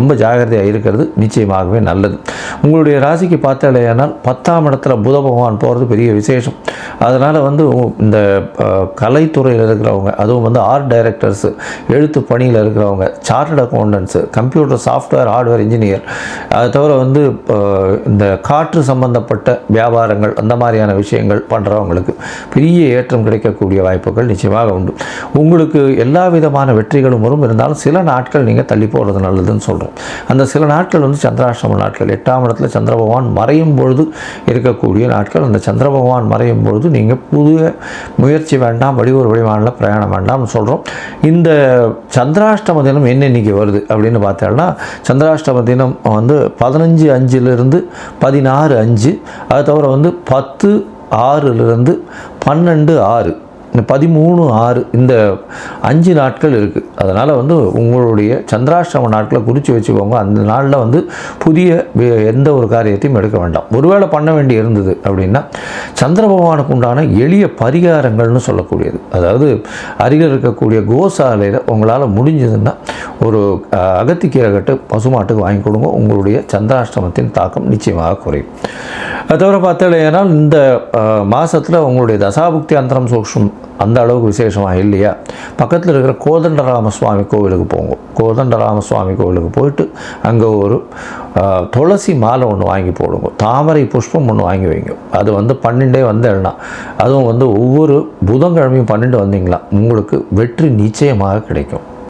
ரொம்ப ஜாகிரதையாக இருக்கிறது நிச்சயமாகவே நல்லது. உங்களுடைய ராசிக்கு பார்த்தாலேயானால் 10ஆம் இடத்துல புத பகவான் போகிறது பெரிய விசேஷம். அதனால் இந்த கலைத்துறையில் இருக்கிறவங்க, அதுவும் ஆர்ட் டைரக்டர்ஸு, எழுத்து பணியில் இருக்கிறவங்க, chartered accountants, computer software hardware engineer, அதை தவிர இந்த காற்று சம்பந்தப்பட்ட வியாபாரங்கள், அந்த மாதிரியான விஷயங்கள் பண்ணுறவங்களுக்கு பெரிய ஏற்றம் கிடைக்கக்கூடிய வாய்ப்புகள் நிச்சயமாக உண்டு. உங்களுக்கு எல்லா விதமான வெற்றிகளும் வரும். இருந்தாலும் சில நாட்கள் நீங்கள் தள்ளி போகிறது நல்லதுன்னு சொல்கிறோம். அந்த சில நாட்கள் சந்திராஷ்டம நாட்கள். 8ஆம் இடத்துல சந்திர பகவான் மறையும் பொழுது இருக்கக்கூடிய நாட்கள். அந்த சந்திர பகவான் மறையும் பொழுது நீங்கள் புதிய முயற்சி வேண்டாம், வெளியூர் வெளிமாநில பிரயாணம் வேண்டாம்னு சொல்கிறோம். இந்த சந்திராஷ்டம தினம் என்னென்னைக்கு வருது அப்படின்னு பார்த்தோம்னா, சந்திராஷ்டம தினம் 15/5 16/5, அது தவிர 10/6 12/6, 13/6, இந்த 5 நாட்கள் இருக்குது. அதனால் உங்களுடைய சந்திராஷ்டம நாட்களை குறித்து வச்சுக்கோங்க. அந்த நாளில் புதிய எந்த ஒரு காரியத்தையும் எடுக்க வேண்டாம். ஒருவேளை பண்ண வேண்டி இருந்தது அப்படின்னா, சந்திர பகவானுக்கு உண்டான எளிய பரிகாரங்கள்னு சொல்லக்கூடியது, அதாவது அருகில் இருக்கக்கூடிய கோசாலையில் உங்களால் முடிஞ்சதுன்னா ஒரு அகத்திக்கீரை கட்டு பசுமாட்டுக்கு வாங்கி கொடுங்க. உங்களுடைய சந்திராஷ்டமத்தின் தாக்கம் நிச்சயமாக குறையும். அது தவிர பார்த்தாலேனால் இந்த மாதத்தில் உங்களுடைய தசாபுக்தி அந்தரம் சூக்ஷ்மம் அந்த அளவுக்கு விசேஷமாக இல்லையா, பக்கத்தில் இருக்கிற கோதண்டராம சுவாமி கோவிலுக்கு போங்க. கோதண்டராம சுவாமி கோவிலுக்கு போயிட்டு அங்கே ஒரு துளசி மாலை ஒன்று வாங்கி போடுங்க. தாமரை புஷ்பம் ஒன்று வாங்கி வைங்க. அது 12 வந்தேன்னா, அதுவும் ஒவ்வொரு புதன்கிழமையும் 12 வந்தீங்களா உங்களுக்கு வெற்றி நிச்சயமாக கிடைக்கும்.